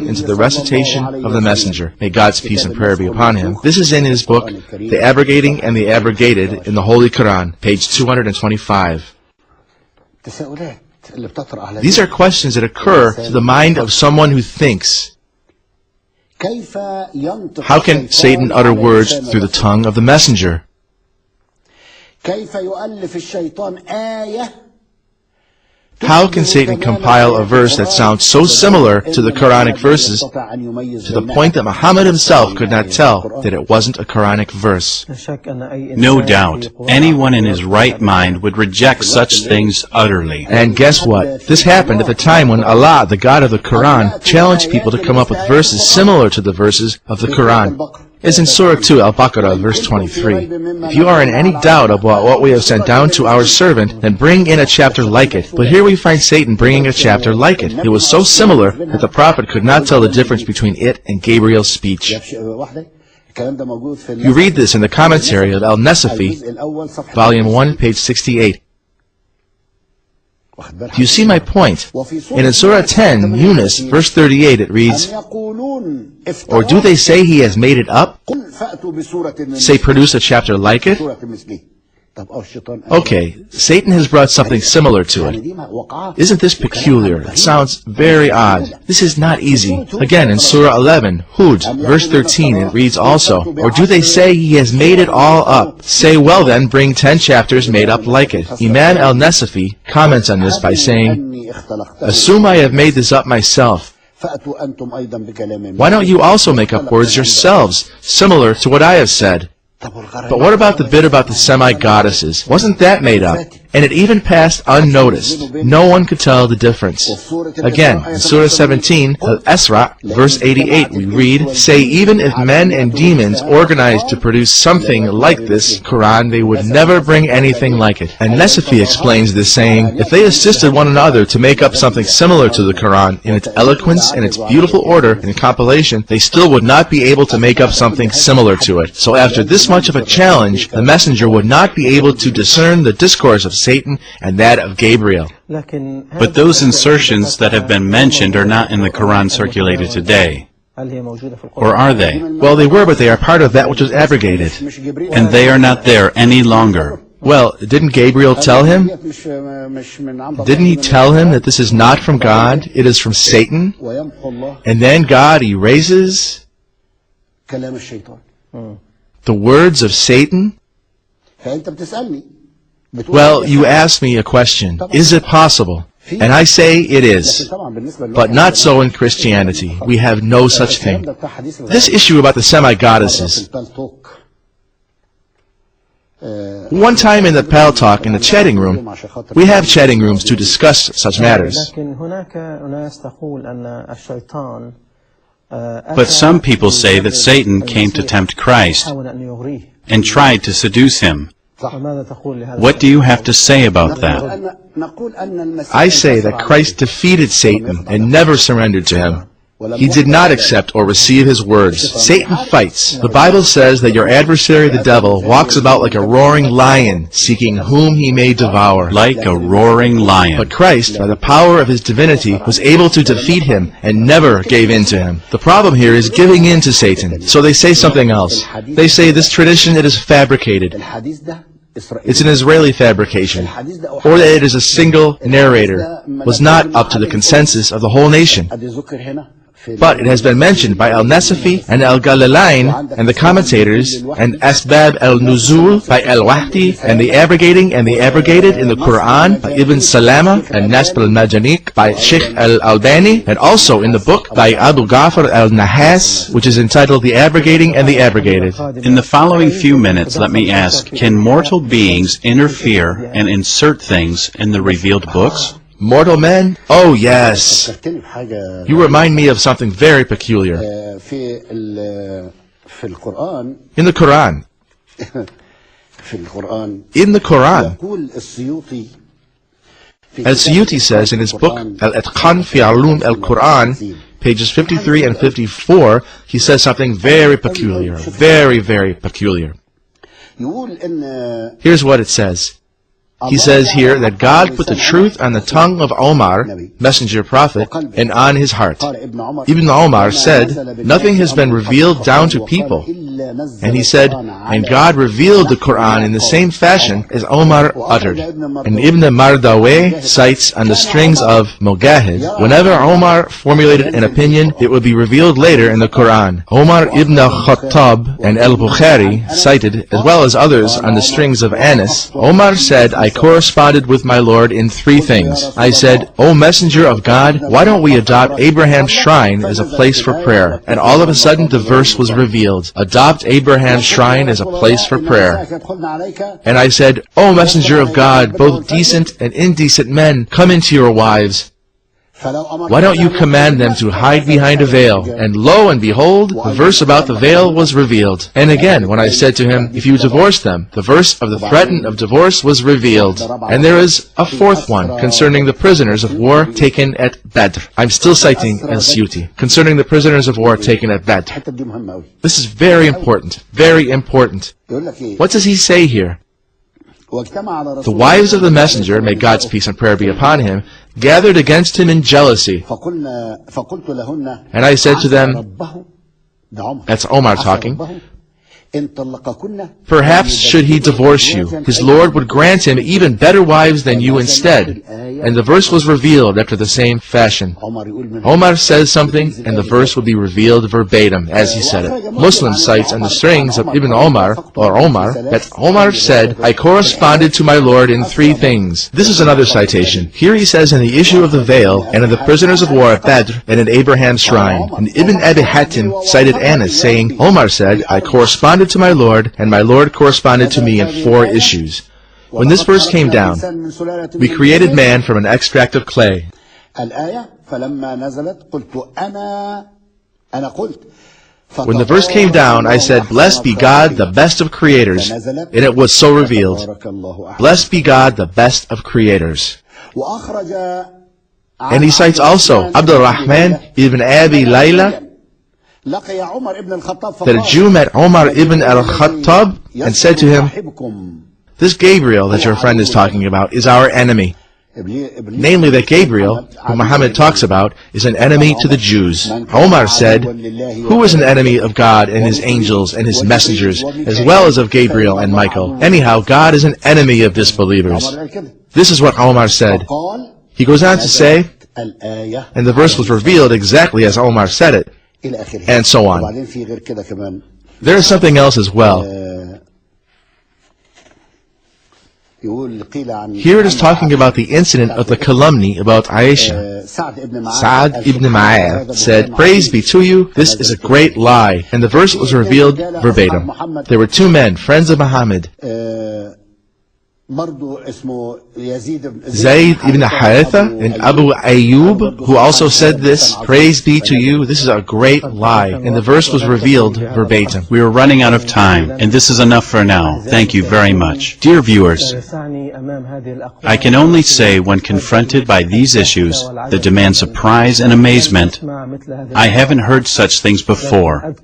into the recitation of the messenger. May God's peace and prayer be upon him. This is in his book, The Abrogating and the Abrogated in the Holy Quran, page 225. These are questions that occur to the mind of someone who thinks. How can Satan utter words through the tongue of the messenger? How can Satan compile a verse that sounds so similar to the Quranic verses to the point that Muhammad himself could not tell that it wasn't a Quranic verse? No doubt, anyone in his right mind would reject such things utterly. And guess what? This happened at the time when Allah, the God of the Quran, challenged people to come up with verses similar to the verses of the Quran. It's in Surah 2, Al-Baqarah, verse 23. If you are in any doubt about what we have sent down to our servant, then bring in a chapter like it. But here we find Satan bringing a chapter like it. It was so similar that the Prophet could not tell the difference between it and Gabriel's speech. You read this in the commentary of Al-Nasafi, volume 1, page 68. Do you see my point? And in Surah 10, Yunus, verse 38, it reads, or do they say he has made it up? Say, produce a chapter like it? Okay, Satan has brought something similar to it. Isn't this peculiar? It sounds very odd. This is not easy. Again, in Surah 11, Hud, verse 13, it reads also, or do they say he has made it all up? Say, well then, bring 10 chapters made up like it. Imam al-Nasafi comments on this by saying, assume I have made this up myself. Why don't you also make up words yourselves, similar to what I have said? But what about the bit about the semi-goddesses? Wasn't that made up? And it even passed unnoticed. No one could tell the difference. Again, in Surah 17, Al-Isra, verse 88, we read, say, even if men and demons organized to produce something like this Quran, they would never bring anything like it. And Nasafi explains this saying, if they assisted one another to make up something similar to the Quran in its eloquence and its beautiful order and compilation, they still would not be able to make up something similar to it. So after this much of a challenge, the messenger would not be able to discern the discourse of Satan and that of Gabriel. But those insertions that have been mentioned are not in the Quran circulated today. Or are they? Well, they were, but they are part of that which was abrogated. And they are not there any longer. Well, didn't Gabriel tell him? Didn't he tell him that this is not from God, it is from Satan? And then God erases the words of Satan? Well, you asked me a question. Is it possible? And I say it is. But not so in Christianity. We have no such thing. This issue about the semi-goddesses. One time in the Pal Talk in the chatting room, we have chatting rooms to discuss such matters. But some people say that Satan came to tempt Christ and tried to seduce him. What do you have to say about that? I say that Christ defeated Satan and never surrendered to him. He did not accept or receive his words. Satan fights. The Bible says that your adversary, the devil, walks about like a roaring lion, seeking whom he may devour. Like a roaring lion. But Christ, by the power of his divinity, was able to defeat him and never gave in to him. The problem here is giving in to Satan. So they say something else. They say this tradition, it is fabricated. It's an Israeli fabrication. Or that it is a single narrator. Was not up to the consensus of the whole nation. But it has been mentioned by Al-Nasafi and Al-Galalain and the commentators, and Asbab al-Nuzul by Al-Wahdi, and the abrogating and the abrogated in the Quran by Ibn Salama and Nasb al-Majaniq by Sheikh al-Albani, and also in the book by Abu Ghafar al-Nahas, which is entitled The Abrogating and the Abrogated. In the following few minutes, let me ask, can mortal beings interfere and insert things in the revealed books? Mortal men? Oh, yes. You remind me of something very peculiar. In the Quran. Al-Suyuti says in his book, Al-Itqan fi Ulum al-Quran, pages 53 and 54, he says something very peculiar. Very, very peculiar. Here's what it says. He says here that God put the truth on the tongue of Omar, messenger prophet, and on his heart. Ibn Omar said, nothing has been revealed down to people. And he said, and God revealed the Quran in the same fashion as Omar uttered. And Ibn Mardaweh cites on the strings of Mugahid, whenever Omar formulated an opinion, it would be revealed later in the Quran. Omar ibn Khattab and al-Bukhari cited, as well as others on the strings of Anas, Omar said, I corresponded with my Lord in three things. I said, O Messenger of God, why don't we adopt Abraham's shrine as a place for prayer? And all of a sudden the verse was revealed. Adopt Abraham's shrine as a place for prayer. And I said, O Messenger of God, both decent and indecent men, come into your wives. Why don't you command them to hide behind a veil? And lo and behold, the verse about the veil was revealed. And again, when I said to him, if you divorce them, the verse of the threat of divorce was revealed. And there is a fourth one concerning the prisoners of war taken at Badr. I'm still citing al-Suyuti. Concerning the prisoners of war taken at Badr. This is very important. Very important. What does he say here? The wives of the messenger, may God's peace and prayer be upon him, gathered against him in jealousy. And I said to them, that's Omar talking, perhaps should he divorce you, his Lord would grant him even better wives than you instead. And the verse was revealed after the same fashion. Omar says something, and the verse will be revealed verbatim, as he said it. Muslim cites on the strings of Ibn Omar, or Omar, that Omar said, I corresponded to my Lord in three things. This is another citation. Here he says in the issue of the veil, and in the prisoners of war at Badr, and in Abraham's shrine. And Ibn Abi Hatim cited Anas, saying, Omar said, I corresponded to my Lord, and my Lord corresponded to me in four issues. When this verse came down, we created man from an extract of clay. When the verse came down, I said, blessed be God, the best of creators. And it was so revealed. Blessed be God, the best of creators. And he cites also Abdul Rahman ibn Abi Layla, that a Jew met Omar ibn al-Khattab and said to him, this Gabriel that your friend is talking about is our enemy. Namely that Gabriel, who Muhammad talks about, is an enemy to the Jews. Omar said, who is an enemy of God and his angels and his messengers, as well as of Gabriel and Michael? Anyhow, God is an enemy of disbelievers. This is what Omar said. He goes on to say, and the verse was revealed exactly as Omar said it, and so on. There is something else as well. Here it is talking about the incident of the calumny about Aisha. Sa'ad ibn Mu'adh said, praise be to you, this is a great lie. And the verse was revealed verbatim. There were two men, friends of Muhammad, Zayd ibn Haritha and Abu Ayyub, who also said this, praise be to you, this is a great lie. And the verse was revealed verbatim. We are running out of time, and this is enough for now. Thank you very much. Dear viewers, I can only say when confronted by these issues that demand surprise and amazement, I haven't heard such things before.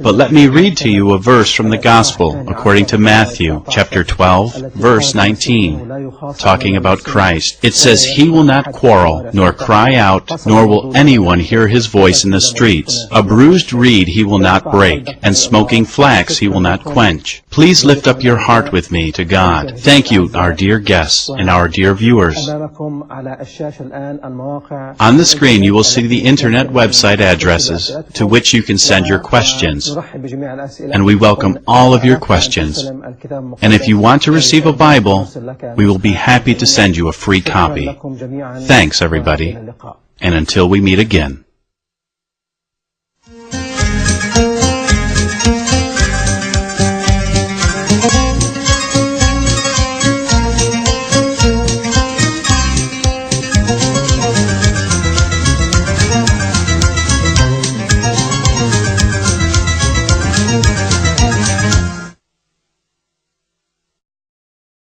But let me read to you a verse from the Gospel according to Matthew, chapter 12, verse 19, talking about Christ. It says, he will not quarrel, nor cry out, nor will anyone hear his voice in the streets. A bruised reed he will not break, and smoking flax he will not quench. Please lift up your heart with me to God. Thank you, our dear guests and our dear viewers. On the screen you will see the internet website addresses to which you can send your questions. And we welcome all of your questions. And if you want to receive a Bible, we will be happy to send you a free copy. Thanks, everybody. And until we meet again.